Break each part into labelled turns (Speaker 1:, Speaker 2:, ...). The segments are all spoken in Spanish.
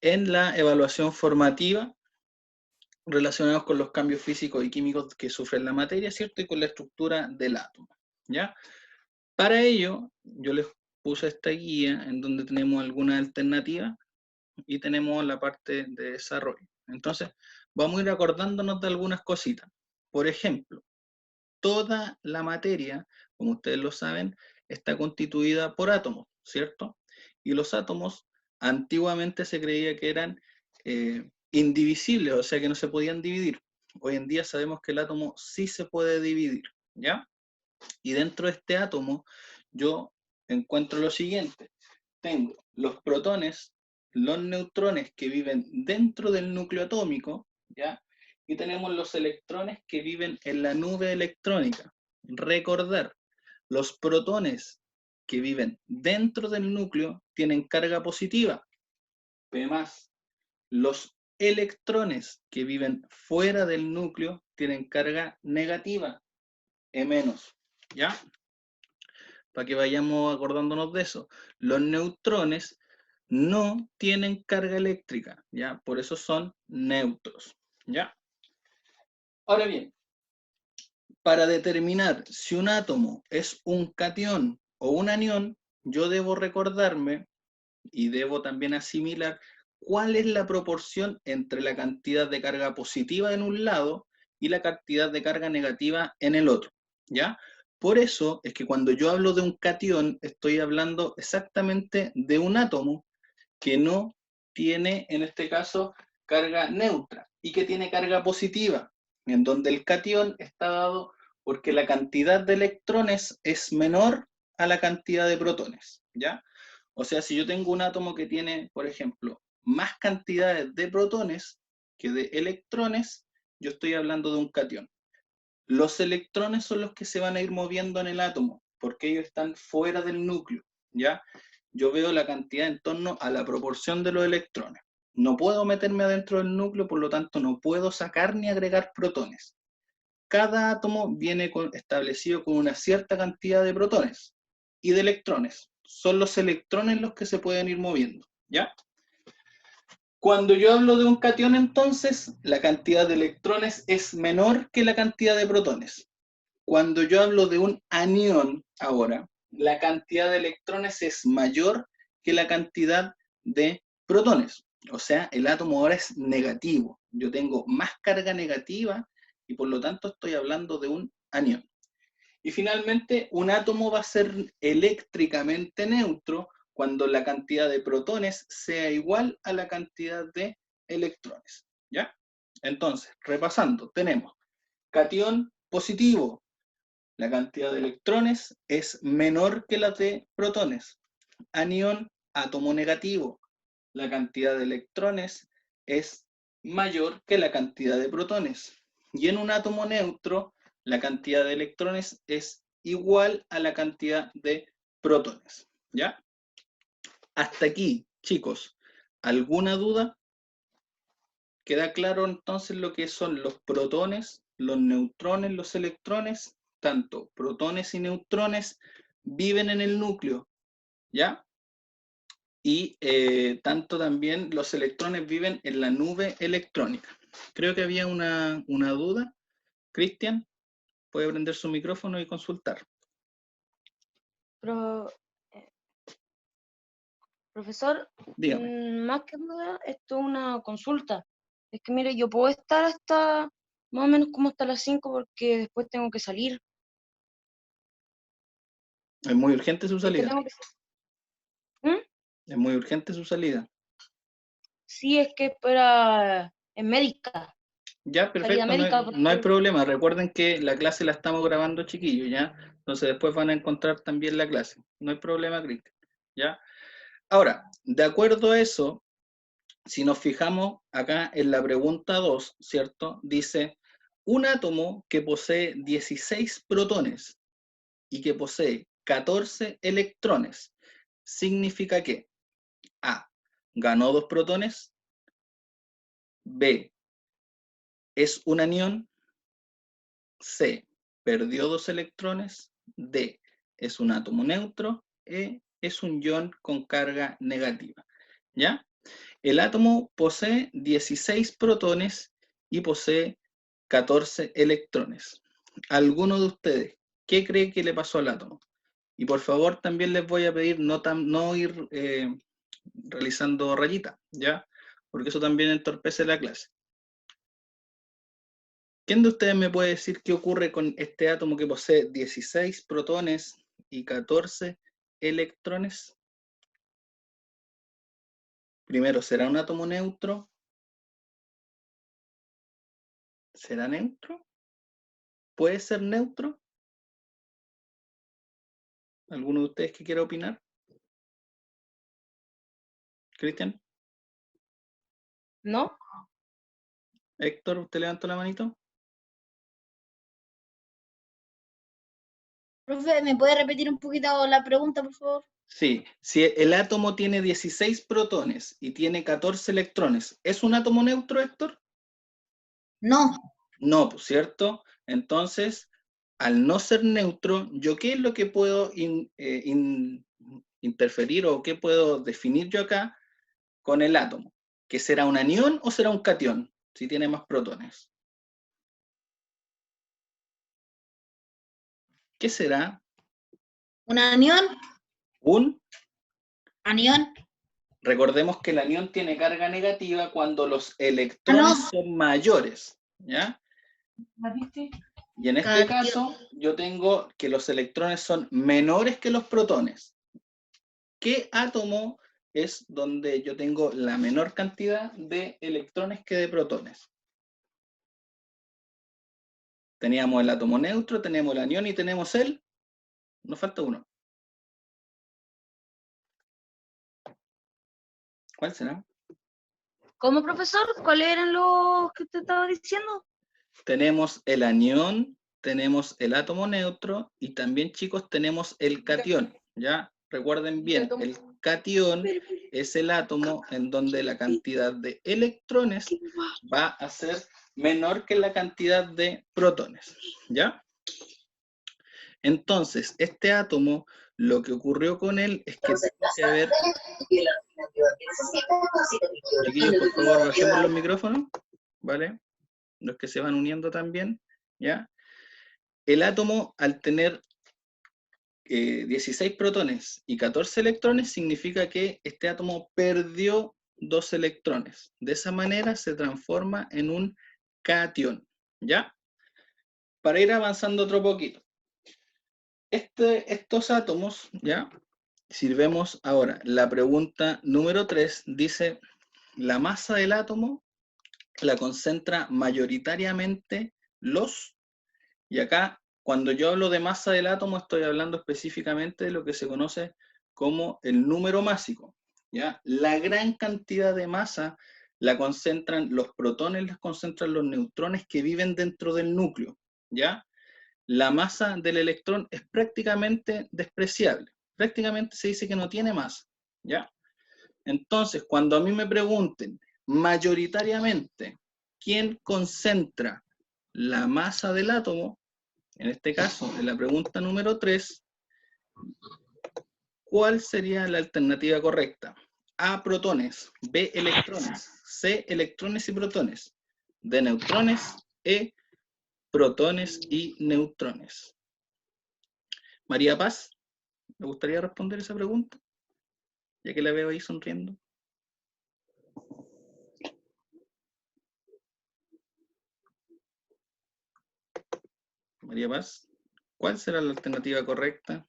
Speaker 1: en la evaluación formativa relacionados con los cambios físicos y químicos que sufre la materia, ¿cierto? Y con la estructura del átomo, ¿ya? Para ello, yo les puse esta guía en donde tenemos algunas alternativas y tenemos la parte de desarrollo. Entonces, vamos a ir acordándonos de algunas cositas. Por ejemplo, toda la materia, como ustedes lo saben, está constituida por átomos, ¿cierto? Y los átomos antiguamente se creía que eran indivisibles, o sea que no se podían dividir. Hoy en día sabemos que el átomo sí se puede dividir, ¿ya? Y dentro de este átomo yo encuentro lo siguiente. Tengo los protones, los neutrones que viven dentro del núcleo atómico, ¿ya? Y tenemos los electrones que viven en la nube electrónica. Recordar, los protones que viven dentro del núcleo tienen carga positiva, P+. Los electrones que viven fuera del núcleo tienen carga negativa, E-, ¿ya? Para que vayamos acordándonos de eso. Los neutrones no tienen carga eléctrica, ¿ya? Por eso son neutros, ¿ya? Ahora bien, para determinar si un átomo es un catión o un anión, yo debo recordarme y debo también asimilar cuál es la proporción entre la cantidad de carga positiva en un lado y la cantidad de carga negativa en el otro, ¿ya? Por eso es que cuando yo hablo de un catión, estoy hablando exactamente de un átomo que no tiene, en este caso, carga neutra y que tiene carga positiva, en donde el catión está dado porque la cantidad de electrones es menor a la cantidad de protones, ¿ya? O sea, si yo tengo un átomo que tiene, por ejemplo, más cantidades de protones que de electrones, yo estoy hablando de un catión. Los electrones son los que se van a ir moviendo en el átomo, porque ellos están fuera del núcleo, ¿ya? Yo veo la cantidad en torno a la proporción de los electrones. No puedo meterme adentro del núcleo, por lo tanto no puedo sacar ni agregar protones. Cada átomo viene establecido con una cierta cantidad de protones y de electrones. Son los electrones los que se pueden ir moviendo, ¿ya? Cuando yo hablo de un catión, entonces, la cantidad de electrones es menor que la cantidad de protones. Cuando yo hablo de un anión ahora, la cantidad de electrones es mayor que la cantidad de protones. O sea, el átomo ahora es negativo. Yo tengo más carga negativa y por lo tanto estoy hablando de un anión. Y finalmente, un átomo va a ser eléctricamente neutro cuando la cantidad de protones sea igual a la cantidad de electrones, ¿ya? Entonces, repasando, tenemos catión positivo, la cantidad de electrones es menor que la de protones. Anión, átomo negativo, la cantidad de electrones es mayor que la cantidad de protones. Y en un átomo neutro, la cantidad de electrones es igual a la cantidad de protones. ¿Ya? Hasta aquí, chicos, ¿alguna duda? ¿Queda claro entonces lo que son los protones, los neutrones, los electrones? Tanto protones y neutrones viven en el núcleo, ¿ya? Y tanto también los electrones viven en la nube electrónica. Creo que había una duda. Cristian, puede prender su micrófono y consultar.
Speaker 2: Pro- eh, Profesor,
Speaker 1: Dígame.
Speaker 2: más que nada, esto es una consulta. Es que mire, yo puedo estar hasta más o menos como hasta las 5 porque después tengo que salir.
Speaker 1: Es muy urgente su
Speaker 2: Es que
Speaker 1: salida.
Speaker 2: tengo que... ¿Mm?
Speaker 1: Es muy urgente su salida.
Speaker 2: Sí, es que espera en médica,
Speaker 1: Ya,
Speaker 2: salida
Speaker 1: perfecto,
Speaker 2: médica,
Speaker 1: no hay
Speaker 2: porque...
Speaker 1: problema. Recuerden que la clase la estamos grabando, chiquillos, ¿ya? Entonces después van a encontrar también la clase. No hay problema, Cristian, ¿ya? Ahora, de acuerdo a eso, si nos fijamos acá en la pregunta 2, ¿cierto? Dice, un átomo que posee 16 protones y que posee 14 electrones, significa que A, ganó 2 protones, B, es un anión, C, perdió 2 electrones, D, es un átomo neutro, E, es un ion con carga negativa, ¿ya? El átomo posee 16 protones y posee 14 electrones. ¿Alguno de ustedes qué cree que le pasó al átomo? Y por favor también les voy a pedir no ir realizando rayitas, ¿ya? Porque eso también entorpece la clase. ¿Quién de ustedes me puede decir qué ocurre con este átomo que posee 16 protones y 14 electrones? Primero, ¿será un átomo neutro? ¿Será neutro? ¿Puede ser neutro? ¿Alguno de ustedes que quiera opinar? ¿Cristian?
Speaker 2: ¿No?
Speaker 1: ¿Héctor, usted levantó la manito?
Speaker 3: Profe, ¿me puede repetir un poquito la pregunta, por favor?
Speaker 1: Sí, si el átomo tiene 16 protones y tiene 14 electrones, ¿es un átomo neutro, Héctor?
Speaker 3: No.
Speaker 1: No, pues, ¿cierto? Entonces, al no ser neutro, ¿yo qué es lo que puedo interferir o qué puedo definir yo acá con el átomo? ¿Que será un anión o será un catión si tiene más protones? ¿Qué será?
Speaker 3: ¿Un anión?
Speaker 1: Un
Speaker 3: ¿Anión?
Speaker 1: Recordemos que el anión tiene carga negativa cuando los electrones
Speaker 3: no.
Speaker 1: son mayores, ¿ya? Y en este
Speaker 3: Catión.
Speaker 1: caso, yo tengo que los electrones son menores que los protones. ¿Qué átomo es donde yo tengo la menor cantidad de electrones que de protones? Teníamos el átomo neutro, tenemos el anión y tenemos el... Nos falta uno. ¿Cuál será?
Speaker 2: ¿Cómo, profesor? ¿Cuáles eran los que te estaba diciendo?
Speaker 1: Tenemos el anión, tenemos el átomo neutro y también, chicos, tenemos el catión, ¿ya? Recuerden bien, el catión es el átomo en donde la cantidad de electrones va a ser menor que la cantidad de protones, ¿ya? Entonces, este átomo, lo que ocurrió con él es que tuvo que haber... Chiquillos, por favor, bajemos los micrófonos, ¿vale? Los que se van uniendo también, ¿ya? El átomo, al tener 16 protones y 14 electrones, significa que este átomo perdió 2 electrones. De esa manera se transforma en un catión, ¿ya? Para ir avanzando otro poquito. Estos átomos, ¿ya? Si vemos ahora, la pregunta número 3 dice, la masa del átomo la concentra mayoritariamente los... Y acá, cuando yo hablo de masa del átomo, estoy hablando específicamente de lo que se conoce como el número másico, ¿ya? La gran cantidad de masa la concentran los protones, las concentran los neutrones que viven dentro del núcleo, ¿ya? La masa del electrón es prácticamente despreciable. Prácticamente se dice que no tiene masa, ¿ya? Entonces, cuando a mí me pregunten mayoritariamente quién concentra la masa del átomo, en este caso, en la pregunta número 3, ¿cuál sería la alternativa correcta? A, protones, B, electrones, C, electrones y protones, D, neutrones, E, protones y neutrones. María Paz, ¿me gustaría responder esa pregunta? Ya que la veo ahí sonriendo. María Paz, ¿cuál será la alternativa correcta?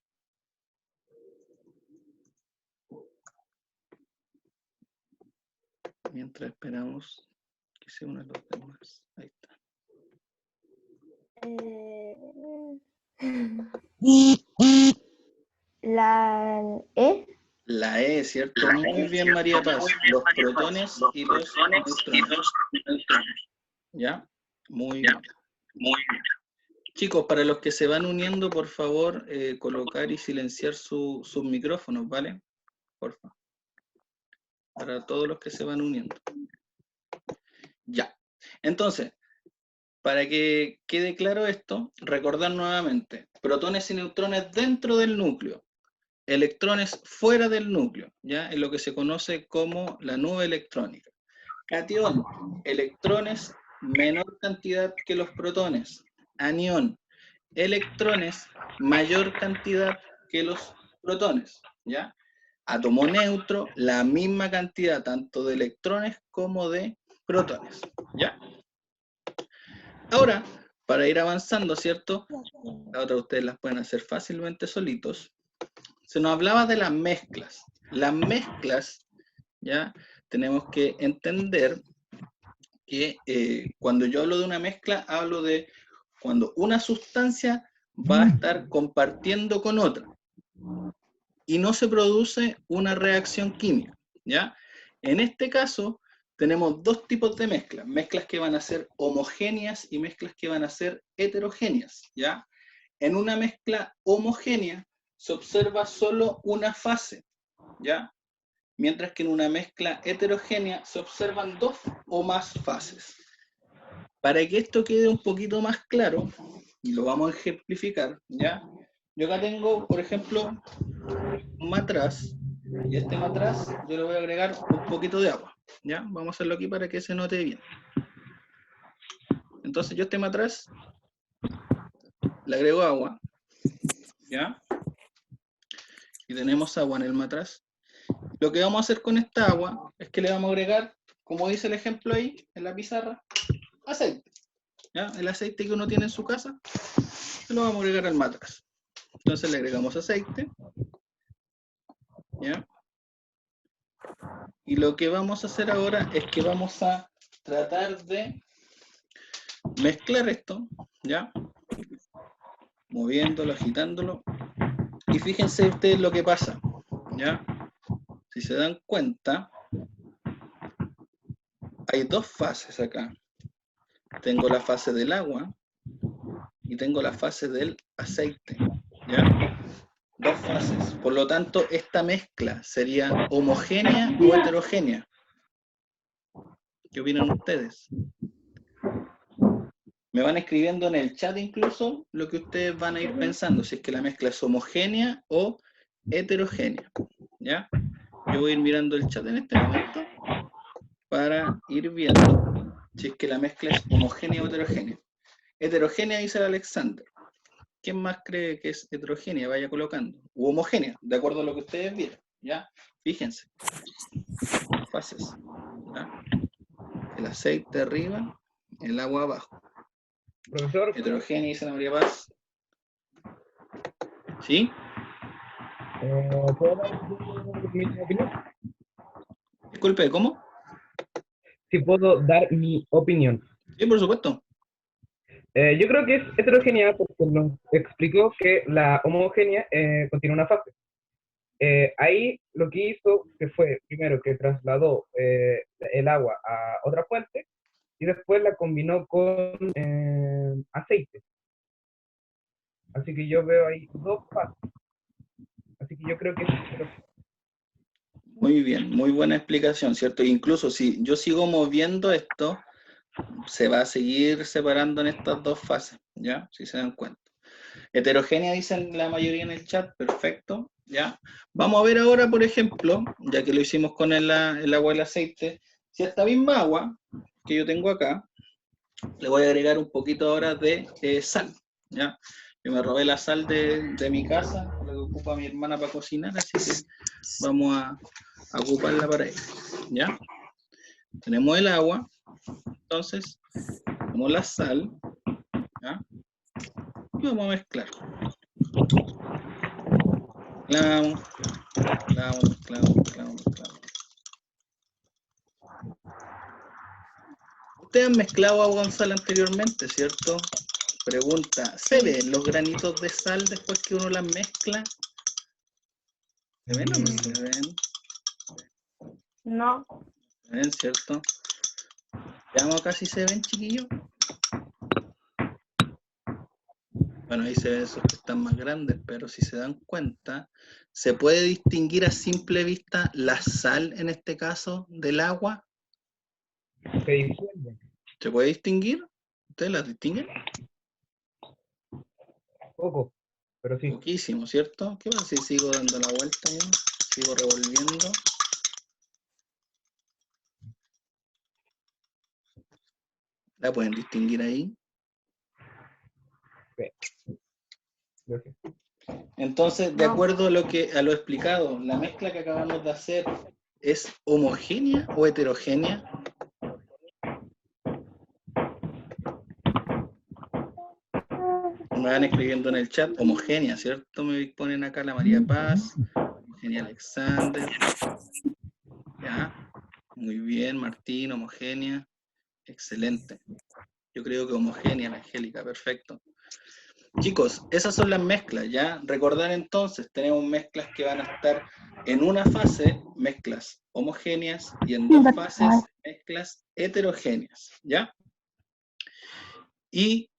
Speaker 1: Mientras esperamos que se unan los demás. Ahí está.
Speaker 4: La E.
Speaker 1: La E, ¿cierto? Muy bien, María Paz. Los protones y los neutrones. ¿Ya? Muy bien. Chicos, para los que se van uniendo, por favor, colocar y silenciar sus micrófonos, ¿vale? Por favor. Para todos los que se van uniendo. Ya. Entonces, para que quede claro esto, recordar nuevamente, protones y neutrones dentro del núcleo, electrones fuera del núcleo, ¿ya? En lo que se conoce como la nube electrónica. Catión, electrones, menor cantidad que los protones. Anión, electrones, mayor cantidad que los protones, ¿ya? Átomo neutro, la misma cantidad tanto de electrones como de protones, ¿ya? Ahora, para ir avanzando, ¿cierto? La otra ustedes las pueden hacer fácilmente solitos. Se nos hablaba de las mezclas. Las mezclas, ¿ya? Tenemos que entender que cuando yo hablo de una mezcla, hablo de cuando una sustancia va a estar compartiendo con otra y no se produce una reacción química, ¿ya? En este caso, tenemos dos tipos de mezclas, mezclas que van a ser homogéneas y mezclas que van a ser heterogéneas, ¿ya? En una mezcla homogénea se observa solo una fase, ¿ya? Mientras que en una mezcla heterogénea se observan dos o más fases. Para que esto quede un poquito más claro, y lo vamos a ejemplificar, ¿ya? Yo acá tengo, por ejemplo, un matraz, y a este matraz yo le voy a agregar un poquito de agua, ¿ya? Vamos a hacerlo aquí para que se note bien. Entonces yo a este matraz le agrego agua, ¿ya? Y tenemos agua en el matraz. Lo que vamos a hacer con esta agua es que le vamos a agregar, como dice el ejemplo ahí, en la pizarra, aceite. ¿Ya? El aceite que uno tiene en su casa, se lo vamos a agregar al matraz. Entonces le agregamos aceite, ¿ya? Y lo que vamos a hacer ahora es que vamos a tratar de mezclar esto, ¿ya? Moviéndolo, agitándolo. Y fíjense ustedes lo que pasa, ¿ya? Si se dan cuenta, hay dos fases acá. Tengo la fase del agua y tengo la fase del aceite, ¿ya? Dos fases. Por lo tanto, esta mezcla sería homogénea o heterogénea. ¿Qué opinan ustedes? Me van escribiendo en el chat incluso lo que ustedes van a ir pensando, si es que la mezcla es homogénea o heterogénea, ¿ya? Yo voy a ir mirando el chat en este momento para ir viendo si es que la mezcla es homogénea o heterogénea. Heterogénea dice el Alexander. ¿Quién más cree que es heterogénea? Vaya colocando. U homogénea, de acuerdo a lo que ustedes vieron, ¿ya? Fíjense. Fases, ¿ya? El aceite arriba, el agua abajo.
Speaker 5: Profesor,
Speaker 1: Heterogénea dice Ana María Paz. ¿Sí?
Speaker 5: ¿puedo dar mi opinión?
Speaker 1: Disculpe, ¿cómo?
Speaker 5: Sí, puedo dar mi opinión.
Speaker 1: Sí, por supuesto.
Speaker 5: Yo creo que es heterogénea porque nos explicó que la homogénea contiene una fase. Ahí lo que hizo que fue, primero, que trasladó el agua a otra fuente y después la combinó con aceite. Así que yo veo ahí dos fases. Así que yo creo que es heterogénea.
Speaker 1: Muy bien, muy buena explicación, ¿cierto? Incluso si yo sigo moviendo esto, se va a seguir separando en estas dos fases, ¿ya? Si se dan cuenta. Heterogénea dicen la mayoría en el chat, perfecto, ¿ya? Vamos a ver ahora, por ejemplo, ya que lo hicimos con el agua y el aceite, si a esta misma agua que yo tengo acá, le voy a agregar un poquito ahora de sal, ¿ya? Yo me robé la sal de mi casa, la que ocupa mi hermana para cocinar, así que vamos a ocuparla para ello, ¿ya? Tenemos el agua, entonces tenemos la sal, ¿ya? Y vamos a mezclar. Mezclamos. Ustedes han mezclado agua con sal anteriormente, ¿cierto? Pregunta, ¿se ven los granitos de sal después que uno las mezcla? ¿Se ven o no se ven?
Speaker 4: No.
Speaker 1: ¿Se ven, cierto? Veamos acá si se ven, chiquillos. Bueno, ahí se ven esos que están más grandes, pero si se dan cuenta, ¿se puede distinguir a simple vista la sal, en este caso, del agua?
Speaker 5: Se disuelve.
Speaker 1: ¿Se puede distinguir? ¿Ustedes las distinguen?
Speaker 5: Poco. pero sí.
Speaker 1: Poquísimo, ¿cierto? ¿Qué pasa si sigo dando la vuelta ya? Sigo revolviendo. ¿La pueden distinguir ahí?
Speaker 5: Gracias.
Speaker 1: Entonces, de
Speaker 2: No.
Speaker 1: acuerdo a lo explicado, ¿la mezcla que acabamos de hacer es homogénea o heterogénea? Me van escribiendo en el chat, homogénea, ¿cierto? Me ponen acá la María Paz, homogénea Alexander. Ya, muy bien, Martín, homogénea. Excelente. Yo creo que homogénea, la Angélica, perfecto. Chicos, esas son las mezclas, ¿ya? Recordar entonces, tenemos mezclas que van a estar en una fase, mezclas homogéneas, y en dos fases, mezclas heterogéneas, ¿ya? Y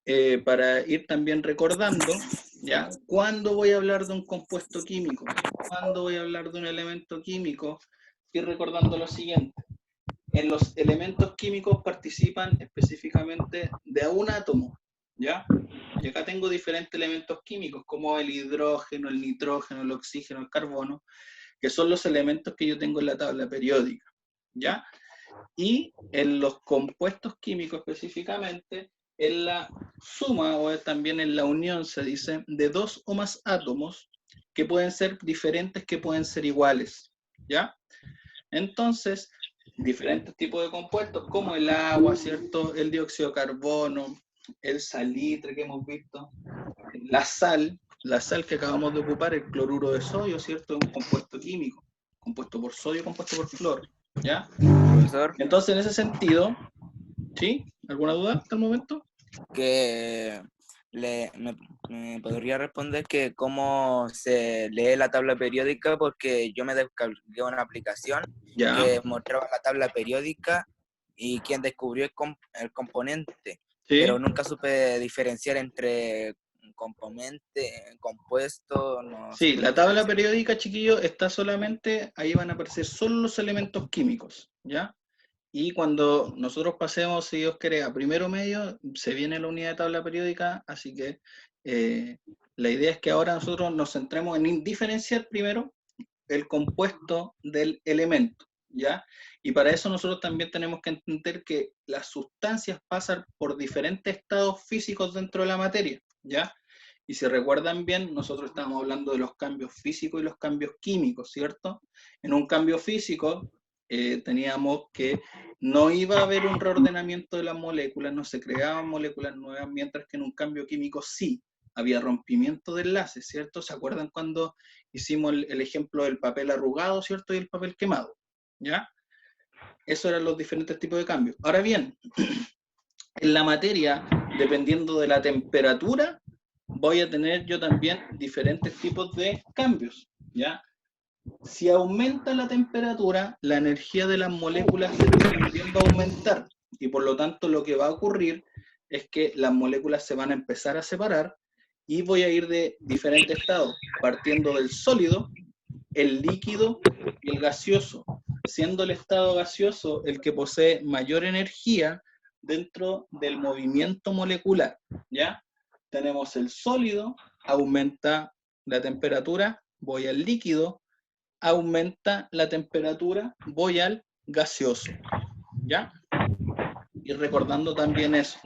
Speaker 1: para ir también recordando, ¿ya? ¿Cuándo voy a hablar de un compuesto químico? ¿Cuándo voy a hablar de un elemento químico? Ir recordando lo siguiente. En los elementos químicos participan específicamente de un átomo, ¿ya? Y acá tengo diferentes elementos químicos, como el hidrógeno, el nitrógeno, el oxígeno, el carbono, que son los elementos que yo tengo en la tabla periódica, ¿ya? Y en los compuestos químicos específicamente, en la suma o también en la unión, se dice, de dos o más átomos que pueden ser diferentes, que pueden ser iguales, ¿ya? Entonces, diferentes tipos de compuestos, como el agua, ¿cierto? El dióxido de carbono, el salitre que hemos visto, la sal que acabamos de ocupar, el cloruro de sodio, ¿cierto? Es un compuesto químico, compuesto por sodio, compuesto por cloro, ¿ya?
Speaker 6: Profesor,
Speaker 1: Entonces, en ese sentido, ¿sí? ¿Alguna duda hasta el momento?
Speaker 6: que me podría responder que cómo se lee la tabla periódica, porque yo me descargué una aplicación
Speaker 1: Ya.
Speaker 6: que mostraba la tabla periódica y quién descubrió el componente,
Speaker 1: ¿Sí?
Speaker 6: pero nunca supe diferenciar entre componente, compuesto, no
Speaker 1: Sí,
Speaker 6: supe
Speaker 1: la tabla
Speaker 6: diferenciar.
Speaker 1: periódica, chiquillo, está solamente, ahí van a aparecer solo los elementos químicos, ¿ya? Y cuando nosotros pasemos, si Dios quiere, a primero medio, se viene la unidad de tabla periódica, así que la idea es que ahora nosotros nos centremos en diferenciar primero el compuesto del elemento, ¿ya? Y para eso nosotros también tenemos que entender que las sustancias pasan por diferentes estados físicos dentro de la materia, ¿ya? Y si recuerdan bien, nosotros estábamos hablando de los cambios físicos y los cambios químicos, ¿cierto? En un cambio físico teníamos que no iba a haber un reordenamiento de las moléculas, no se creaban moléculas nuevas, mientras que en un cambio químico sí había rompimiento de enlaces, ¿cierto? ¿Se acuerdan cuando hicimos el ejemplo del papel arrugado, ¿cierto? Y el papel quemado, ¿ya? Esos eran los diferentes tipos de cambios. Ahora bien, en la materia, dependiendo de la temperatura, voy a tener yo también diferentes tipos de cambios, ¿ya? Si aumenta la temperatura, la energía de las moléculas está tendiendo a aumentar, y por lo tanto lo que va a ocurrir es que las moléculas se van a empezar a separar, y voy a ir de diferentes estados, partiendo del sólido, el líquido y el gaseoso, siendo el estado gaseoso el que posee mayor energía dentro del movimiento molecular, ¿ya? Tenemos el sólido, aumenta la temperatura, voy al líquido, aumenta la temperatura, voy al gaseoso, ¿ya? Y recordando también eso.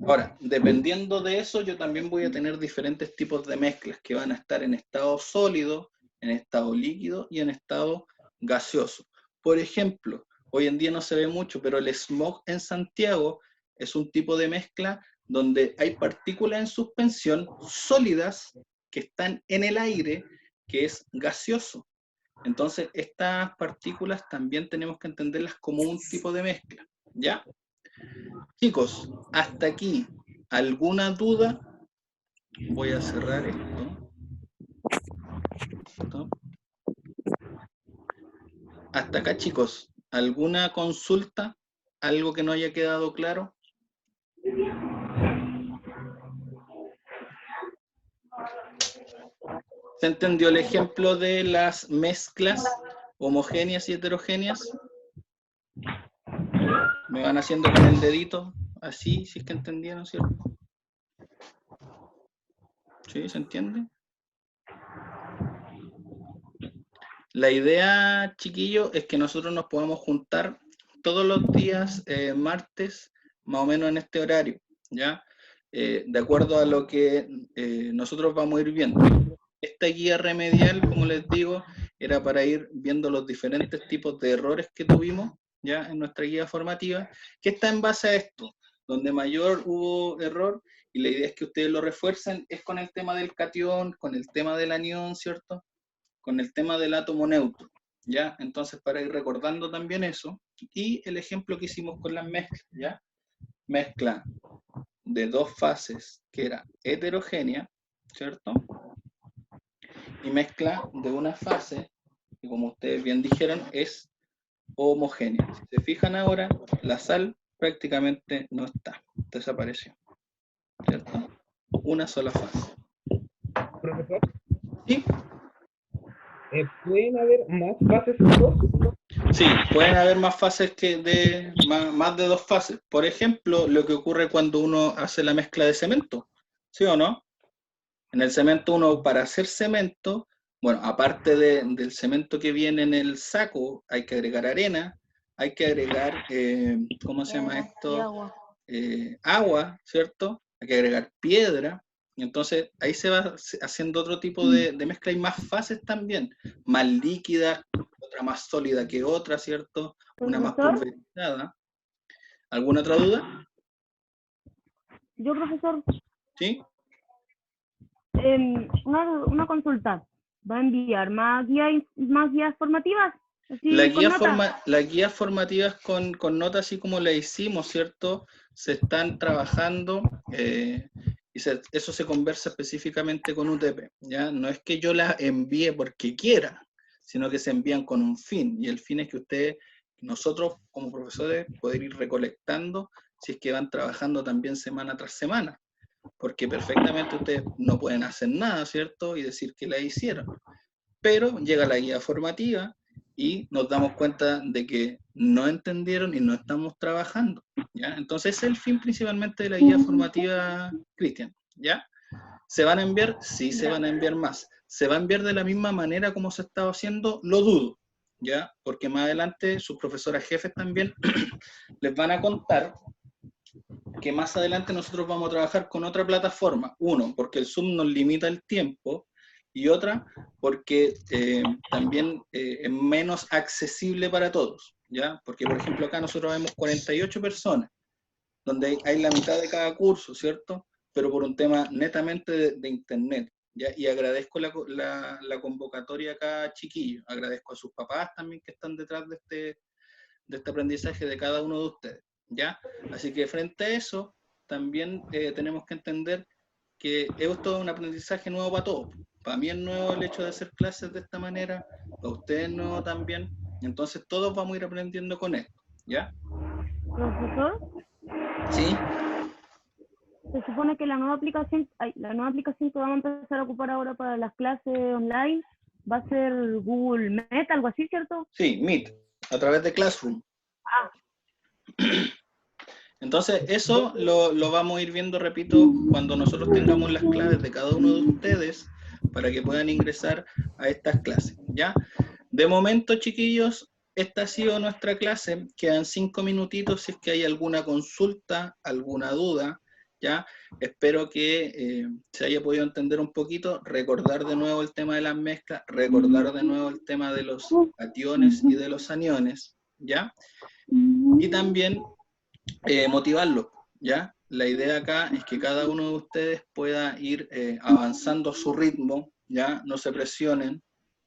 Speaker 1: Ahora, dependiendo de eso, yo también voy a tener diferentes tipos de mezclas que van a estar en estado sólido, en estado líquido y en estado gaseoso. Por ejemplo, hoy en día no se ve mucho, pero el smog en Santiago es un tipo de mezcla donde hay partículas en suspensión sólidas que están en el aire, que es gaseoso. Entonces, estas partículas también tenemos que entenderlas como un tipo de mezcla, ¿ya? Chicos, hasta aquí, ¿alguna duda? Voy a cerrar esto. ¿Listo? Hasta acá, chicos, ¿alguna consulta? ¿Algo que no haya quedado claro? ¿Se entendió el ejemplo de las mezclas homogéneas y heterogéneas? Me van haciendo con el dedito, así, si es que entendieron, ¿cierto? ¿Sí? ¿Se entiende? La idea, chiquillos, es que nosotros nos podamos juntar todos los días, martes, más o menos en este horario, ¿ya? De acuerdo a lo que nosotros vamos a ir viendo. Esta guía remedial, como les digo, era para ir viendo los diferentes tipos de errores que tuvimos, ¿ya? En nuestra guía formativa, que está en base a esto. Donde mayor hubo error, y la idea es que ustedes lo refuercen, es con el tema del catión, con el tema del anión, ¿cierto? Con el tema del átomo neutro, ¿ya? Entonces, para ir recordando también eso, y el ejemplo que hicimos con las mezclas, ¿ya? Mezcla de dos fases que era heterogénea, ¿cierto? Y mezcla de una fase que, como ustedes bien dijeron, es homogénea. Si se fijan ahora, la sal prácticamente no está, desapareció, ¿cierto? Una sola fase.
Speaker 5: Profesor,
Speaker 1: ¿Sí?
Speaker 5: ¿pueden haber más fases que dos?
Speaker 1: Sí, pueden haber más fases más de dos fases. Por ejemplo, lo que ocurre cuando uno hace la mezcla de cemento, ¿sí o no? En el cemento uno, para hacer cemento, bueno, aparte del cemento que viene en el saco, hay que agregar arena, hay que agregar, ¿cómo se llama
Speaker 2: Piedra y
Speaker 1: esto?
Speaker 2: agua.
Speaker 1: Agua, ¿cierto? Hay que agregar piedra. Y entonces ahí se va haciendo otro tipo de mezcla. Hay más fases también, más líquidas, otra más sólida que otra, ¿cierto? Una más
Speaker 4: Profesor,
Speaker 1: pulverizada. ¿Alguna otra duda?
Speaker 4: yo profesor,
Speaker 1: ¿Sí?
Speaker 4: una consulta. ¿Va a enviar más guías formativas?
Speaker 1: La
Speaker 4: Así con nota.
Speaker 1: las guías formativas con notas, así como la hicimos, ¿cierto? Se están trabajando y eso se conversa específicamente con UTP, ¿ya? No es que yo las envíe porque quiera, sino que se envían con un fin, y el fin es que ustedes, nosotros como profesores, poder ir recolectando si es que van trabajando también semana tras semana, porque perfectamente ustedes no pueden hacer nada, ¿cierto? Y decir que la hicieron, pero llega la guía formativa y nos damos cuenta de que no entendieron y no estamos trabajando, ¿ya? Entonces ese es el fin principalmente de la guía formativa, Cristian, ¿ya? ¿Se van a enviar? Sí, se van a enviar más. ¿Se va a enviar de la misma manera como se estaba haciendo? Lo dudo, ¿ya? Porque más adelante sus profesoras jefes también les van a contar que más adelante nosotros vamos a trabajar con otra plataforma. Uno, porque el Zoom nos limita el tiempo, y otra, porque también es menos accesible para todos, ¿ya? Porque, por ejemplo, acá nosotros vemos 48 personas, donde hay la mitad de cada curso, ¿cierto? Pero por un tema netamente de internet, ¿ya? Y agradezco la convocatoria acá, chiquillos. Agradezco a sus papás también que están detrás de este aprendizaje de cada uno de ustedes, ¿ya? Así que frente a eso, también tenemos que entender que esto es un aprendizaje nuevo para todos. Para mí es nuevo el hecho de hacer clases de esta manera, para ustedes es nuevo también, entonces todos vamos a ir aprendiendo con esto, ¿ya?
Speaker 4: Profesor,
Speaker 1: ¿Sí?
Speaker 4: se supone que la nueva aplicación que vamos a empezar a ocupar ahora para las clases online va a ser Google Meet, algo así, ¿cierto?
Speaker 1: Sí, Meet, a través de Classroom. Entonces, eso lo vamos a ir viendo, repito, cuando nosotros tengamos las claves de cada uno de ustedes para que puedan ingresar a estas clases, ¿ya? De momento, chiquillos, esta ha sido nuestra clase. Quedan 5 minutitos si es que hay alguna consulta, alguna duda, ¿ya? Espero que se haya podido entender un poquito, recordar de nuevo el tema de las mezclas, recordar de nuevo el tema de los cationes y de los aniones, ¿ya? Y también motivarlo, ¿ya? La idea acá es que cada uno de ustedes pueda ir avanzando a su ritmo, ¿ya? No se presionen,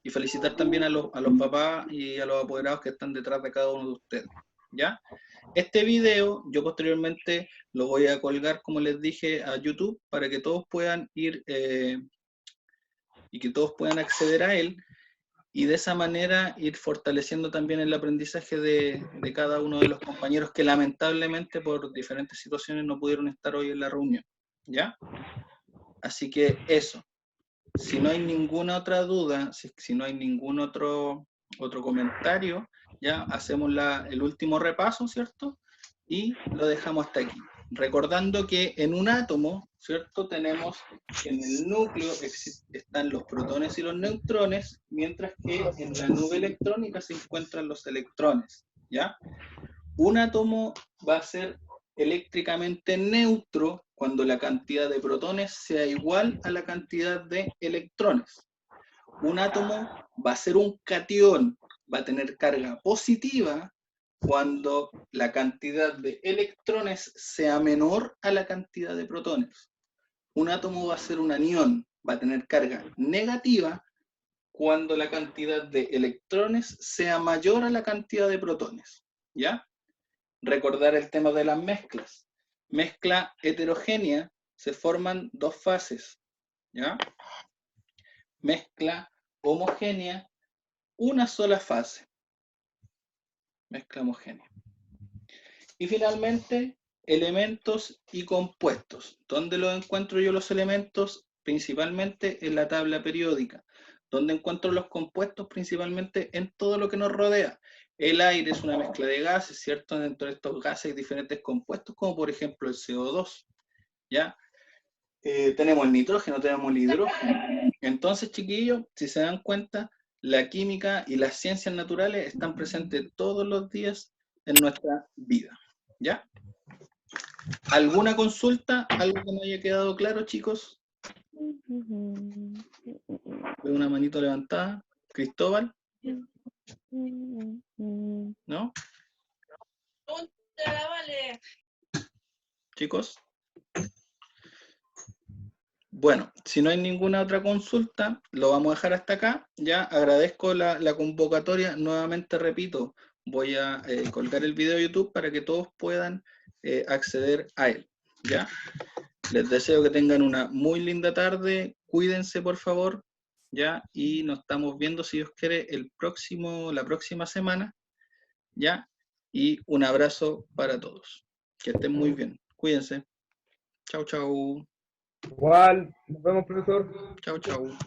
Speaker 1: y felicitar también a los papás y a los apoderados que están detrás de cada uno de ustedes, ¿ya? Este video yo posteriormente lo voy a colgar, como les dije, a YouTube para que todos puedan ir y que todos puedan acceder a él, y de esa manera ir fortaleciendo también el aprendizaje de cada uno de los compañeros que lamentablemente por diferentes situaciones no pudieron estar hoy en la reunión, ¿ya? Así que eso. Si no hay ninguna otra duda, si no hay ningún otro comentario, ya hacemos el último repaso, ¿cierto? Y lo dejamos hasta aquí, recordando que en un átomo, ¿cierto? Tenemos que en el núcleo están los protones y los neutrones, mientras que en la nube electrónica se encuentran los electrones, ¿ya? Un átomo va a ser eléctricamente neutro cuando la cantidad de protones sea igual a la cantidad de electrones. Un átomo va a ser un catión, va a tener carga positiva cuando la cantidad de electrones sea menor a la cantidad de protones. Un átomo va a ser un anión, va a tener carga negativa cuando la cantidad de electrones sea mayor a la cantidad de protones, ¿ya? Recordar el tema de las mezclas. Mezcla heterogénea, se forman dos fases, ¿ya? Mezcla homogénea, una sola fase. Mezcla homogénea. Y finalmente, elementos y compuestos. ¿Dónde los encuentro yo los elementos? Principalmente en la tabla periódica. ¿Dónde encuentro los compuestos? Principalmente en todo lo que nos rodea. El aire es una mezcla de gases, ¿cierto? Dentro de estos gases hay diferentes compuestos, como por ejemplo el CO2, ¿ya? Tenemos el nitrógeno, tenemos el hidrógeno. Entonces, chiquillos, si se dan cuenta, la química y las ciencias naturales están presentes todos los días en nuestra vida, ¿ya? ¿Alguna consulta? ¿Algo que no haya quedado claro, chicos? Veo una manito levantada. ¿Cristóbal? ¿No?
Speaker 2: Vale.
Speaker 1: ¿Chicos? Bueno, si no hay ninguna otra consulta, lo vamos a dejar hasta acá. Ya agradezco la convocatoria. Nuevamente repito, voy a colgar el video de YouTube para que todos puedan acceder a él. ¿Ya? Les deseo que tengan una muy linda tarde. Cuídense, por favor. ¿Ya? Y nos estamos viendo, si Dios quiere, la próxima semana. ¿Ya? Y un abrazo para todos. Que estén muy bien. Cuídense. Chau, chau.
Speaker 5: Igual, nos vemos, profesor.
Speaker 1: Chau, chau.